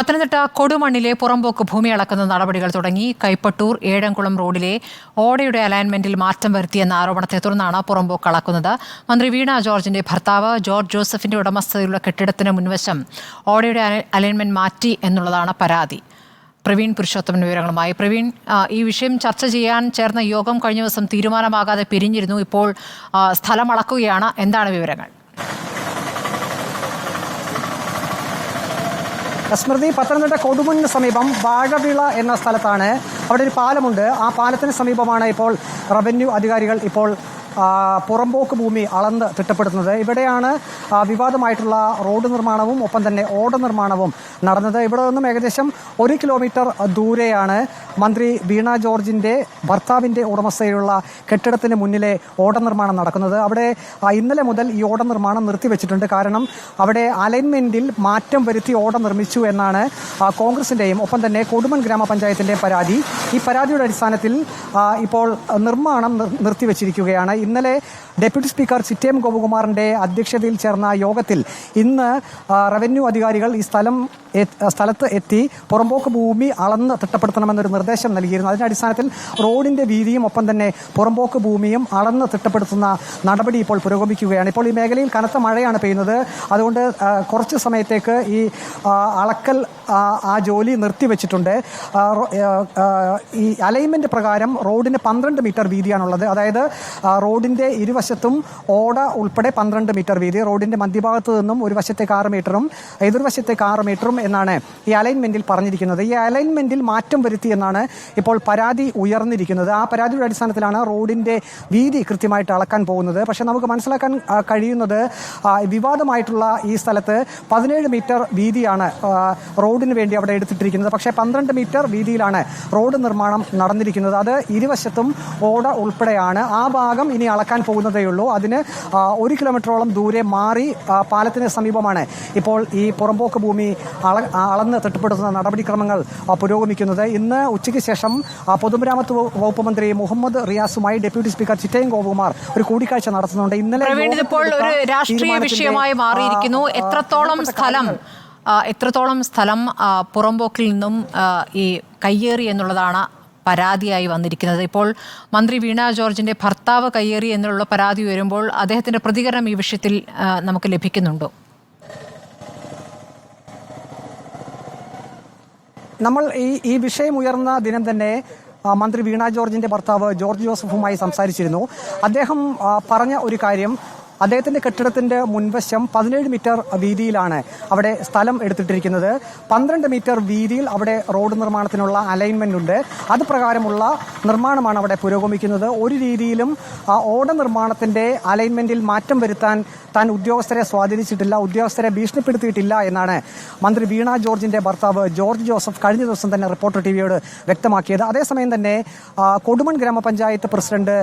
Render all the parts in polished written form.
പത്തനംതിട്ട കൊടുമണ്ണിലെ പുറമ്പോക്ക് ഭൂമി അളക്കുന്ന നടപടികൾ തുടങ്ങി. കൈപ്പട്ടൂർ ഏഴംകുളം റോഡിലെ ഓടയുടെ അലൈൻമെന്റിൽ മാറ്റം വരുത്തിയെന്ന ആരോപണത്തെ തുടർന്നാണ് പുറമ്പോക്ക് അളക്കുന്നത്. മന്ത്രി വീണ ജോർജിന്റെ ഭർത്താവ് ജോർജ് ജോസഫിന്റെ ഉടമസ്ഥതയിലുള്ള കെട്ടിടത്തിന് മുൻവശം ഓടയുടെ അലൈൻമെന്റ് മാറ്റി എന്നുള്ളതാണ് പരാതി. പ്രവീൺ പുരുഷോത്തമൻ വിവരങ്ങളുമായി. പ്രവീൺ, ഈ വിഷയം ചർച്ച ചെയ്യാൻ ചേർന്ന യോഗം കഴിഞ്ഞ ദിവസം തീരുമാനമാകാതെ പിരിഞ്ഞിരുന്നു. ഇപ്പോൾ സ്ഥലം അളക്കുകയാണ്. എന്താണ് വിവരങ്ങൾ? സ്മൃതി, പത്തനംതിട്ട കൊടുമണ്ണിന് സമീപം വാഴവിള എന്ന സ്ഥലത്താണ്. അവിടെ ഒരു പാലമുണ്ട്. ആ പാലത്തിന് സമീപമാണ് ഇപ്പോൾ റവന്യൂ അധികാരികൾ ഇപ്പോൾ പുറമ്പോക്ക് ഭൂമി അളന്ന് തിട്ടപ്പെടുത്തുന്നത്. ഇവിടെയാണ് വിവാദമായിട്ടുള്ള റോഡ് നിർമ്മാണവും ഒപ്പം തന്നെ ഓട നിർമ്മാണവും നടന്നത്. ഇവിടെ നിന്നും ഏകദേശം 1 കിലോമീറ്റർ ദൂരെയാണ് മന്ത്രി വീണ ജോർജിന്റെ ഭർത്താവിന്റെ ഉടമസ്ഥയിലുള്ള കെട്ടിടത്തിന് മുന്നിലെ ഓട നിർമ്മാണം നടക്കുന്നത്. അവിടെ ഇന്നലെ മുതൽ ഈ ഓട നിർമ്മാണം നിർത്തിവെച്ചിട്ടുണ്ട്. കാരണം അവിടെ അലൈൻമെന്റിൽ മാറ്റം വരുത്തി ഓട നിർമ്മിച്ചു എന്നാണ് കോൺഗ്രസിന്റെയും ഒപ്പം തന്നെ കൊടുമൺ ഗ്രാമപഞ്ചായത്തിന്റെയും പരാതി. ഈ പരാതിയുടെ അടിസ്ഥാനത്തിൽ ഇപ്പോൾ നിർമ്മാണം നിർത്തിവെച്ചിരിക്കുകയാണ്. ഇന്നലെ ഡെപ്യൂട്ടി സ്പീക്കർ ചിറ്റയം ഗോപകുമാറിന്റെ അധ്യക്ഷതയിൽ ചേർന്ന യോഗത്തിൽ ഇന്ന് റവന്യൂ അധികാരികൾ ഈ സ്ഥലത്ത് എത്തി പുറമ്പോക്ക് ഭൂമി അളന്ന് തിട്ടപ്പെടുത്തണമെന്നൊരു നിർദ്ദേശം നൽകിയിരുന്നു. അതിന്റെ അടിസ്ഥാനത്തിൽ റോഡിന്റെ വീതിയും ഒപ്പം തന്നെ പുറമ്പോക്ക് ഭൂമിയും അളന്ന് തിട്ടപ്പെടുത്തുന്ന നടപടി ഇപ്പോൾ പുരോഗമിക്കുകയാണ്. ഇപ്പോൾ ഈ മേഖലയിൽ കനത്ത മഴയാണ് പെയ്യുന്നത്. അതുകൊണ്ട് കുറച്ച് സമയത്തേക്ക് ഈ അളക്കൽ ആ ജോലി നിർത്തിവെച്ചിട്ടുണ്ട്. ഈ അലൈൻമെന്റ് പ്രകാരം റോഡിന് 12 മീറ്റർ വീതിയാണുള്ളത്. അതായത് റോഡിന്റെ ഇരുവശത്തും ഓട ഉൾപ്പെടെ 12 മീറ്റർ വീതി, റോഡിന്റെ മധ്യഭാഗത്ത് നിന്നും ഒരു വശത്തേക്ക് 6 മീറ്ററും എതിർവശത്തേക്ക് 6 മീറ്ററും എന്നാണ് ഈ അലൈൻമെന്റിൽ പറഞ്ഞിരിക്കുന്നത്. ഈ അലൈൻമെന്റിൽ മാറ്റം വരുത്തി എന്നാണ് ഇപ്പോൾ പരാതി ഉയർന്നിരിക്കുന്നത്. ആ പരാതിയുടെ അടിസ്ഥാനത്തിലാണ് റോഡിന്റെ വീതി കൃത്യമായിട്ട് അളക്കാൻ പോകുന്നത്. പക്ഷേ നമുക്ക് മനസ്സിലാക്കാൻ കഴിയുന്നത് വിവാദമായിട്ടുള്ള ഈ സ്ഥലത്ത് 17 മീറ്റർ വീതിയാണ് റോഡിന് വേണ്ടി അവിടെ എടുത്തിട്ടിരിക്കുന്നത്. പക്ഷേ 12 മീറ്റർ വീതിയിലാണ് റോഡ് നിർമ്മാണം നടന്നിരിക്കുന്നത്. അത് ഇരുവശത്തും ഓട ഉൾപ്പെടെയാണ്. ആ ഭാഗം ഇനി അളക്കാൻ പോകുന്നതേയുള്ളൂ. അതിന് 1 കിലോമീറ്ററോളം ദൂരെ മാറി പാലത്തിന് സമീപമാണ് ഇപ്പോൾ ഈ പുറമ്പോക്ക് ഭൂമി അളന്ന് തിട്ടപ്പെടുത്തുന്ന നടപടിക്രമങ്ങൾ പുരോഗമിക്കുന്നത്. ഇന്ന് ഉച്ചയ്ക്ക് ശേഷം പൊതുമരാമത്ത് വകുപ്പ് മന്ത്രി മുഹമ്മദ് റിയാസുമായി ഡെപ്യൂട്ടി സ്പീക്കർ ചിറ്റയം ഗോപകുമാർ ഒരു കൂടിക്കാഴ്ച നടത്തുന്നുണ്ട്. ഇന്നലെ ഇപ്പോൾ ഒരു രാഷ്ട്രീയ വിഷയമായി മാറിയിരിക്കുന്നു. എത്രത്തോളം സ്ഥലം പുറമ്പോക്കിൽ നിന്നും ഈ കയ്യേറി എന്നുള്ളതാണ് പരാതിയായി വന്നിരിക്കുന്നത്. ഇപ്പോൾ മന്ത്രി വീണ ജോർജിന്റെ ഭർത്താവ് കയ്യേറി എന്നുള്ള പരാതി വരുമ്പോൾ അദ്ദേഹത്തിന്റെ പ്രതികരണം ഈ വിഷയത്തിൽ നമുക്ക് ലഭിക്കുന്നുണ്ടോ? നമ്മൾ ഈ വിഷയം ഉയർന്ന ദിനം തന്നെ മന്ത്രി വീണ ജോർജിന്റെ ഭർത്താവ് ജോർജ് ജോസഫുമായി സംസാരിച്ചിരുന്നു. അദ്ദേഹം പറഞ്ഞ ഒരു കാര്യം, അദ്ദേഹത്തിന്റെ കെട്ടിടത്തിന്റെ മുൻവശം 17 മീറ്റർ വീതിയിലാണ് അവിടെ സ്ഥലം എടുത്തിട്ടിരിക്കുന്നത്. 12 മീറ്റർ വീതിയിൽ അവിടെ റോഡ് നിർമ്മാണത്തിനുള്ള അലൈൻമെന്റ് ഉണ്ട്. അത് പ്രകാരമുള്ള നിർമ്മാണമാണ് അവിടെ പുരോഗമിക്കുന്നത്. ഒരു രീതിയിലും ഓട നിർമ്മാണത്തിന്റെ അലൈൻമെന്റിൽ മാറ്റം വരുത്താൻ താൻ ഉദ്യോഗസ്ഥരെ സ്വാധീനിച്ചിട്ടില്ല, ഉദ്യോഗസ്ഥരെ ഭീഷണിപ്പെടുത്തിയിട്ടില്ല എന്നാണ് മന്ത്രി വീണ ജോർജിന്റെ ഭർത്താവ് ജോർജ് ജോസഫ് കഴിഞ്ഞ ദിവസം തന്നെ റിപ്പോർട്ടർ ടിവിയോട് വ്യക്തമാക്കിയത്. അതേസമയം തന്നെ കൊടുമൺ ഗ്രാമപഞ്ചായത്ത് പ്രസിഡന്റ്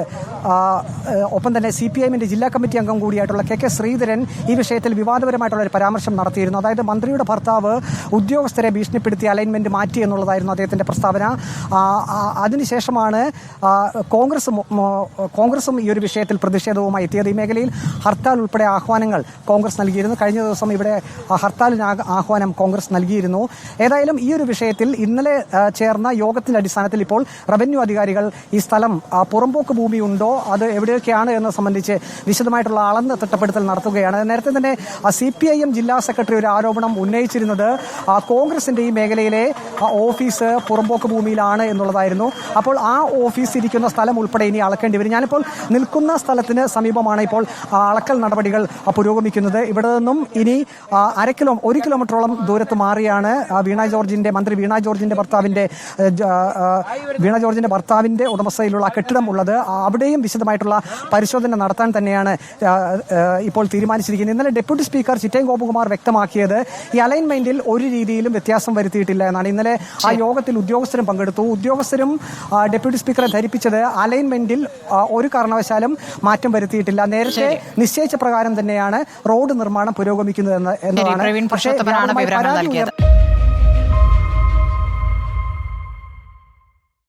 ഒപ്പം തന്നെ CPIഎമ്മിന്റെ ജില്ലാ കമ്മിറ്റി അംഗം കൂടിയായിട്ടുള്ള KK ശ്രീധരൻ ഈ വിഷയത്തിൽ വിവാദപരമായിട്ടുള്ള ഒരു പരാമർശം നടത്തിയിരുന്നു. അതായത് മന്ത്രിയുടെ ഭർത്താവ് ഉദ്യോഗസ്ഥരെ ഭീഷണിപ്പെടുത്തി അലൈൻമെന്റ് മാറ്റി എന്നുള്ളതായിരുന്നു അദ്ദേഹത്തിന്റെ പ്രസ്താവന. അതിനുശേഷമാണ് കോൺഗ്രസും ഈ ഒരു വിഷയത്തിൽ പ്രതിഷേധവുമായി എത്തിയത്. ഈ മേഖലയിൽ ഹർത്താൽ ഉൾപ്പെടെ ആഹ്വാനങ്ങൾ കോൺഗ്രസ് നൽകിയിരുന്നു. കഴിഞ്ഞ ദിവസം ഇവിടെ ഹർത്താലിന് ആഹ്വാനം കോൺഗ്രസ് നൽകിയിരുന്നു. ഏതായാലും ഈ ഒരു വിഷയത്തിൽ ഇന്നലെ ചേർന്ന യോഗത്തിന്റെ അടിസ്ഥാനത്തിൽ ഇപ്പോൾ റവന്യൂ അധികാരികൾ ഈ സ്ഥലം പുറമ്പോക്ക് ഭൂമി ഉണ്ടോ, അത് എവിടെയൊക്കെയാണ് എന്ന് സംബന്ധിച്ച് വിശദമായിട്ടുള്ള അളന്ന് തിട്ടപ്പെടുത്തൽ നടത്തുകയാണ്. നേരത്തെ തന്നെ CPIഎം ജില്ലാ സെക്രട്ടറി ഒരു ആരോപണം ഉന്നയിച്ചിരുന്നത് കോൺഗ്രസിന്റെ ഈ മേഖലയിലെ ഓഫീസ് പുറമ്പോക്ക് ഭൂമിയിലാണ് എന്നുള്ളതായിരുന്നു. അപ്പോൾ ആ ഓഫീസ് ഇരിക്കുന്ന സ്ഥലം ഉൾപ്പെടെ ഇനി അളക്കേണ്ടി വരും. ഞാനിപ്പോൾ നിൽക്കുന്ന സ്ഥലത്തിന് സമീപമാണ് ഇപ്പോൾ അളക്കൽ നടപടികൾ പുരോഗമിക്കുന്നത്. ഇവിടെ നിന്നും ഇനി 1 കിലോമീറ്ററോളം ദൂരത്ത് മാറിയാണ് മന്ത്രി വീണ ജോർജിന്റെ ഭർത്താവിന്റെ ഉടമസ്ഥയിലുള്ള കെട്ടിടം ഉള്ളത്. അവിടെയും വിശദമായിട്ടുള്ള പരിശോധന നടത്താൻ തന്നെയാണ് ഇപ്പോൾ തീരുമാനിച്ചിരിക്കുന്നത്. ഇന്നലെ ഡെപ്യൂട്ടി സ്പീക്കർ ചിറ്റയം ഗോപകുമാർ വ്യക്തമാക്കിയത് ഈ അലൈൻമെന്റിൽ ഒരു രീതിയിലും വ്യത്യാസം വരുത്തിയിട്ടില്ല എന്നാണ്. ഇന്നലെ ആ യോഗത്തിൽ ഉദ്യോഗസ്ഥരും പങ്കെടുത്തു. ഉദ്യോഗസ്ഥരും ഡെപ്യൂട്ടി സ്പീക്കറെ ധരിപ്പിച്ചത് അലൈൻമെന്റിൽ ഒരു കാരണവശാലും മാറ്റം വരുത്തിയിട്ടില്ല, നേരത്തെ നിശ്ചയിച്ച പ്രകാരം തന്നെയാണ് റോഡ് നിർമ്മാണം പുരോഗമിക്കുന്നത് എന്നതാണ്. പക്ഷേ